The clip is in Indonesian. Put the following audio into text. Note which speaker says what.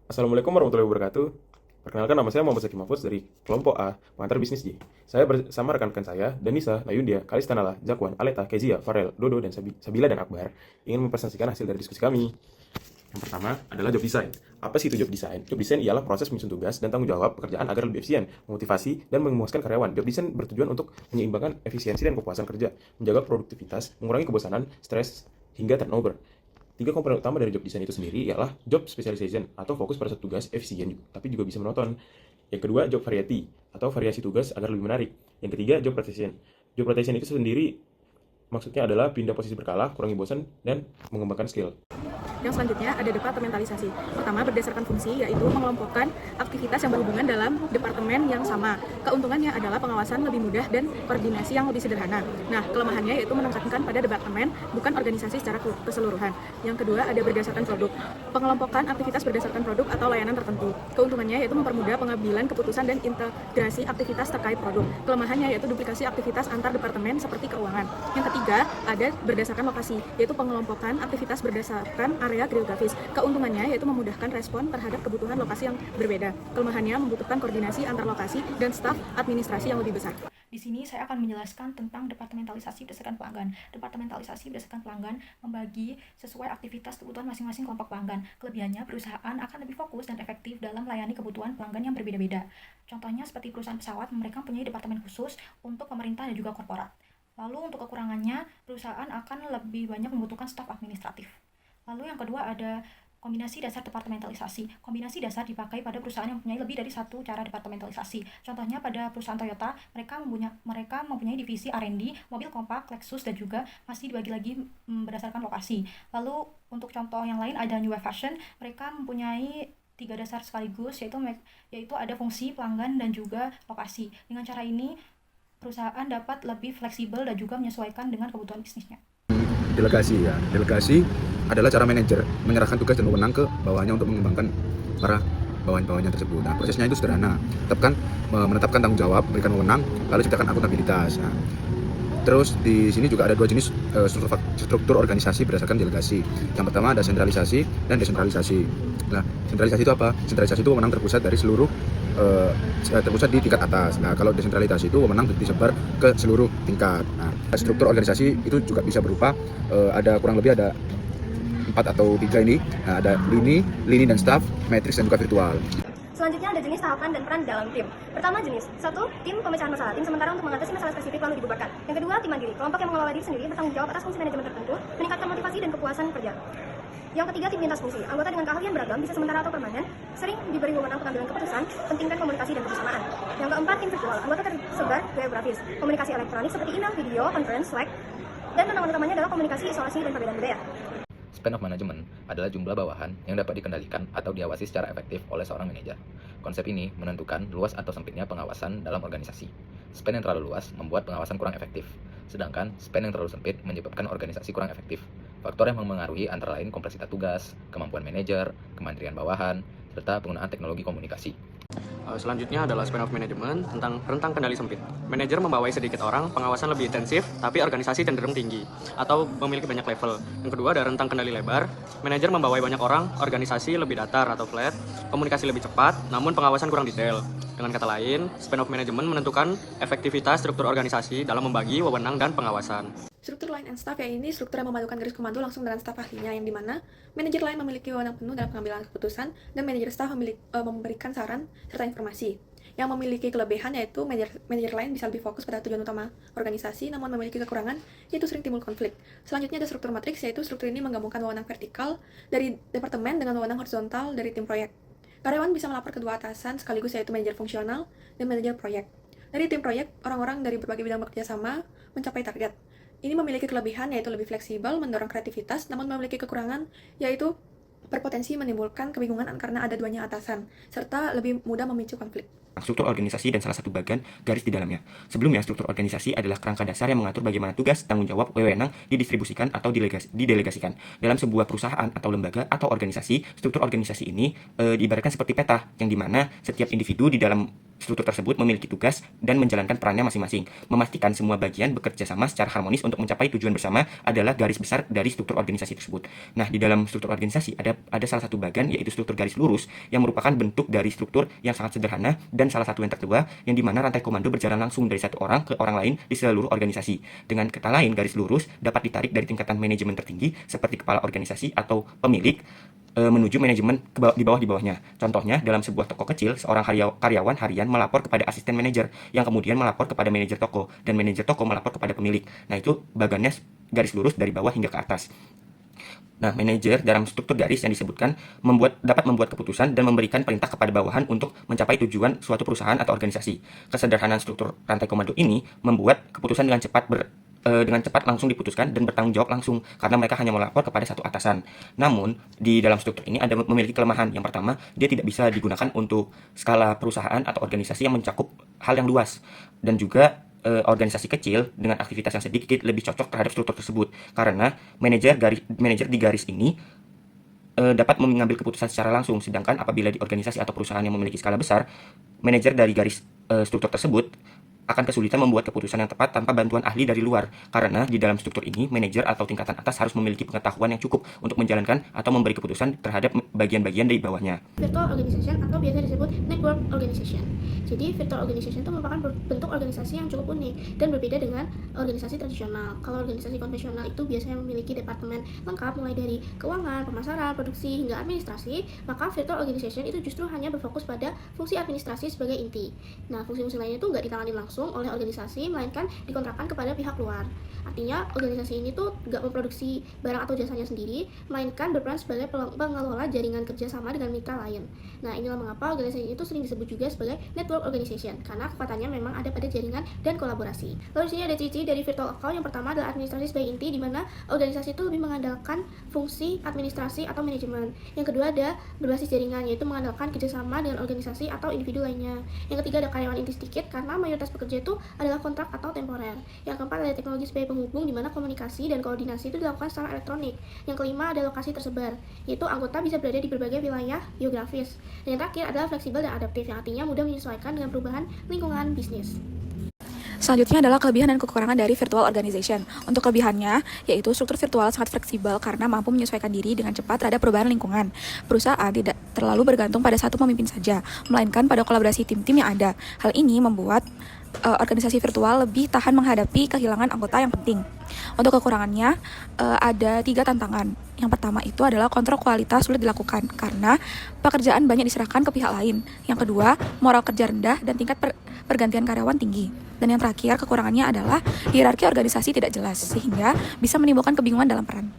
Speaker 1: Assalamualaikum warahmatullahi wabarakatuh. Perkenalkan, nama saya Muhammad Zaki Mahfuz dari kelompok A, pengantar bisnis J. Saya bersama rekan-rekan saya, Danisa, Nayundia, Kalistanala, Jakwan, Aleta, Kezia, Farel, Dodo, dan Sabila dan Akbar, ingin mempresentasikan hasil dari diskusi kami. Yang pertama adalah job design. Apa sih itu job design? Job design ialah proses menyusun tugas dan tanggung jawab pekerjaan agar lebih efisien, memotivasi, dan memuaskan karyawan. Job design bertujuan untuk menyeimbangkan efisiensi dan kepuasan kerja, menjaga produktivitas, mengurangi kebosanan, stres, hingga turnover. Tiga komponen utama dari job design itu sendiri ialah job specialization atau fokus pada satu tugas efisien tapi juga bisa menonton. Yang kedua, job variety atau variasi tugas agar lebih menarik. Yang ketiga, job rotation. Job rotation itu sendiri maksudnya adalah pindah posisi berkala, kurangi bosan, dan mengembangkan skill.
Speaker 2: Yang selanjutnya ada departementalisasi. Pertama, berdasarkan fungsi, yaitu mengelompokkan aktivitas yang berhubungan dalam departemen yang sama. Keuntungannya adalah pengawasan lebih mudah dan koordinasi yang lebih sederhana. Nah, kelemahannya yaitu menekankan pada departemen, bukan organisasi secara keseluruhan. Yang kedua, ada berdasarkan produk. Pengelompokan aktivitas berdasarkan produk atau layanan tertentu. Keuntungannya yaitu mempermudah pengambilan keputusan dan integrasi aktivitas terkait produk. Kelemahannya yaitu duplikasi aktivitas antar departemen seperti keuangan. Yang ketiga, ada berdasarkan lokasi, yaitu pengelompokan aktivitas berdasarkan area geografis. Keuntungannya yaitu memudahkan respon terhadap kebutuhan lokasi yang berbeda. Kelemahannya membutuhkan koordinasi antar lokasi dan staf administrasi yang lebih besar.
Speaker 3: Di sini saya akan menjelaskan tentang departementalisasi berdasarkan pelanggan. Departementalisasi berdasarkan pelanggan membagi sesuai aktivitas kebutuhan masing-masing kelompok pelanggan. Kelebihannya, perusahaan akan lebih fokus dan efektif dalam melayani kebutuhan pelanggan yang berbeda-beda. Contohnya seperti perusahaan pesawat, mereka mempunyai departemen khusus untuk pemerintah dan juga korporat. Lalu untuk kekurangannya, perusahaan akan lebih banyak membutuhkan staf administratif. Lalu yang kedua ada kombinasi dasar departementalisasi. Kombinasi dasar dipakai pada perusahaan yang mempunyai lebih dari satu cara departementalisasi. Contohnya pada perusahaan Toyota, mereka mempunyai divisi R&D, mobil kompak, Lexus, dan juga masih dibagi lagi berdasarkan lokasi. Lalu untuk contoh yang lain ada New Wave Fashion, mereka mempunyai tiga dasar sekaligus, yaitu ada fungsi, pelanggan, dan juga lokasi. Dengan cara ini, perusahaan dapat lebih fleksibel dan juga menyesuaikan dengan kebutuhan bisnisnya.
Speaker 4: Delegasi ya, delegasi adalah cara manajer menyerahkan tugas dan wewenang ke bawahnya untuk mengembangkan para bawahan-bawahannya tersebut. Nah, prosesnya itu sederhana, menetapkan tanggung jawab, memberikan wewenang, lalu ciptakan akuntabilitas. Nah, terus di sini juga ada dua jenis struktur organisasi berdasarkan delegasi. Yang pertama ada sentralisasi dan desentralisasi. Nah, sentralisasi itu apa? Sentralisasi itu wewenang terpusat dari seluruh terpusat di tingkat atas. Nah, kalau desentralisasi itu wewenang disebar ke seluruh tingkat. Nah, struktur organisasi itu juga bisa berupa ada kurang lebih ada 4 atau 3 ini. Nah, ada lini dan staff, matriks dan juga virtual.
Speaker 5: Selanjutnya ada jenis tahapan dan peran dalam tim. Pertama jenis, 1. Tim pemecahan masalah. Tim sementara untuk mengatasi masalah spesifik lalu dibubarkan. Yang kedua, tim mandiri. Kelompok yang mengelola diri sendiri bertanggung jawab atas fungsi manajemen tertentu, meningkatkan motivasi dan kepuasan kerja. Yang ketiga, tim lintas fungsi. Anggota dengan keahlian beragam, bisa sementara atau permanen, sering diberi wewenang pengambilan keputusan, pentingkan komunikasi dan kebersamaan. Yang keempat, tim virtual. Anggota tersebar geografis, komunikasi elektronik seperti email, video, conference, Slack, dan tantangan utamanya adalah komunikasi, isolasi, dan perbedaan budaya.
Speaker 6: Span of management adalah jumlah bawahan yang dapat dikendalikan atau diawasi secara efektif oleh seorang manajer. Konsep ini menentukan luas atau sempitnya pengawasan dalam organisasi. Span yang terlalu luas membuat pengawasan kurang efektif, sedangkan span yang terlalu sempit menyebabkan organisasi kurang efektif. Faktor yang mempengaruhi antara lain kompleksitas tugas, kemampuan manajer, kementerian bawahan, serta penggunaan teknologi komunikasi.
Speaker 7: Selanjutnya adalah span of management tentang rentang kendali sempit. Manajer membawai sedikit orang, pengawasan lebih intensif, tapi organisasi cenderung tinggi atau memiliki banyak level. Yang kedua ada rentang kendali lebar. Manajer membawai banyak orang, organisasi lebih datar atau flat, komunikasi lebih cepat, namun pengawasan kurang detail. Dengan kata lain, span of management menentukan efektivitas struktur organisasi dalam membagi wewenang dan pengawasan.
Speaker 2: Struktur line and staff ya ini struktur yang memadukan garis komando langsung dengan staf ahlinya, yang dimana manajer line memiliki wewenang penuh dalam pengambilan keputusan dan manajer staff memberikan saran serta informasi. Yang memiliki kelebihan yaitu manajer line bisa lebih fokus pada tujuan utama organisasi, namun memiliki kekurangan yaitu sering timbul konflik. Selanjutnya ada struktur matriks, yaitu struktur ini menggabungkan wewenang vertikal dari departemen dengan wewenang horizontal dari tim proyek. Karyawan bisa melapor kedua atasan sekaligus, yaitu manajer fungsional dan manajer proyek. Dari tim proyek, orang-orang dari berbagai bidang bekerja sama mencapai target. Ini memiliki kelebihan yaitu lebih fleksibel, mendorong kreativitas, namun memiliki kekurangan yaitu berpotensi menimbulkan kebingungan karena ada duanya atasan, serta lebih mudah memicu konflik.
Speaker 8: struktur organisasi dan salah satu bagan garis di dalamnya. Sebelumnya, struktur organisasi adalah kerangka dasar yang mengatur bagaimana tugas, tanggung jawab, wewenang didistribusikan atau didelegasikan. Dalam sebuah perusahaan atau lembaga atau organisasi, struktur organisasi ini diibaratkan seperti peta, yang dimana setiap individu di dalam struktur tersebut memiliki tugas dan menjalankan perannya masing-masing. Memastikan semua bagian bekerja sama secara harmonis untuk mencapai tujuan bersama adalah garis besar dari struktur organisasi tersebut. Nah, di dalam struktur organisasi ada salah satu bagan, yaitu struktur garis lurus, yang merupakan bentuk dari struktur yang sangat sederhana dan salah satu yang tertua, yang dimana rantai komando berjalan langsung dari satu orang ke orang lain di seluruh organisasi. Dengan kata lain, garis lurus dapat ditarik dari tingkatan manajemen tertinggi seperti kepala organisasi atau pemilik menuju manajemen di bawahnya. Contohnya, dalam sebuah toko kecil, seorang karyawan harian melapor kepada asisten manajer, yang kemudian melapor kepada manajer toko, dan manajer toko melapor kepada pemilik. Nah, itu bagannya garis lurus dari bawah hingga ke atas. Nah, manajer dalam struktur garis yang disebutkan dapat membuat keputusan dan memberikan perintah kepada bawahan untuk mencapai tujuan suatu perusahaan atau organisasi. Kesederhanaan struktur rantai komando ini membuat keputusan dengan cepat langsung diputuskan dan bertanggung jawab langsung, karena mereka hanya melapor kepada satu atasan. Namun, di dalam struktur ini memiliki kelemahan. Yang pertama, dia tidak bisa digunakan untuk skala perusahaan atau organisasi yang mencakup hal yang luas, dan juga organisasi kecil dengan aktivitas yang sedikit lebih cocok terhadap struktur tersebut, karena manajer di garis ini dapat mengambil keputusan secara langsung, sedangkan apabila di organisasi atau perusahaan yang memiliki skala besar, manajer dari garis struktur tersebut akan kesulitan membuat keputusan yang tepat tanpa bantuan ahli dari luar, karena di dalam struktur ini, manajer atau tingkatan atas harus memiliki pengetahuan yang cukup untuk menjalankan atau memberi keputusan terhadap bagian-bagian dari bawahnya.
Speaker 9: Virtual organization atau biasa disebut network organization. Jadi virtual organization itu merupakan bentuk organisasi yang cukup unik dan berbeda dengan organisasi tradisional. Kalau organisasi konvensional itu biasanya memiliki departemen lengkap mulai dari keuangan, pemasaran, produksi, hingga administrasi, maka virtual organization itu justru hanya berfokus pada fungsi administrasi sebagai inti. Nah, fungsi-fungsi lainnya itu nggak ditangani langsung oleh organisasi, melainkan dikontrakkan kepada pihak luar. Artinya, organisasi ini tuh nggak memproduksi barang atau jasanya sendiri, melainkan berperan sebagai pengelola jaringan kerjasama dengan mitra lain. Nah, inilah mengapa organisasi itu sering disebut juga sebagai network organization, karena kekuatannya memang ada pada jaringan dan kolaborasi. Lalu di sini ada ciri-ciri dari virtual account. Yang pertama adalah administrasi sebagai inti, di mana organisasi itu lebih mengandalkan fungsi administrasi atau manajemen. Yang kedua ada berbasis jaringan, yaitu mengandalkan kerjasama dengan organisasi atau individu lainnya. Yang ketiga ada karyawan inti sedikit, karena mayoritas pekerja itu adalah kontrak atau temporer. Yang keempat ada teknologi sebagai penghubung, di mana komunikasi dan koordinasi itu dilakukan secara elektronik. Yang kelima ada lokasi tersebar, yaitu anggota bisa berada di berbagai wilayah geografis. Dan yang terakhir adalah fleksibel dan adaptif, yang artinya mudah menyesuaikan dengan perubahan lingkungan bisnis.
Speaker 2: Selanjutnya adalah kelebihan dan kekurangan dari virtual organization. Untuk kelebihannya, yaitu struktur virtual sangat fleksibel karena mampu menyesuaikan diri dengan cepat terhadap perubahan lingkungan. Perusahaan tidak terlalu bergantung pada satu pemimpin saja, melainkan pada kolaborasi tim-tim yang ada. Hal ini membuat organisasi virtual lebih tahan menghadapi kehilangan anggota yang penting. Untuk kekurangannya, ada 3 tantangan. Yang pertama itu adalah kontrol kualitas sulit dilakukan karena pekerjaan banyak diserahkan ke pihak lain. Yang kedua, moral kerja rendah dan tingkat pergantian karyawan tinggi. Dan yang terakhir, kekurangannya adalah hierarki organisasi tidak jelas, sehingga bisa menimbulkan kebingungan dalam peran.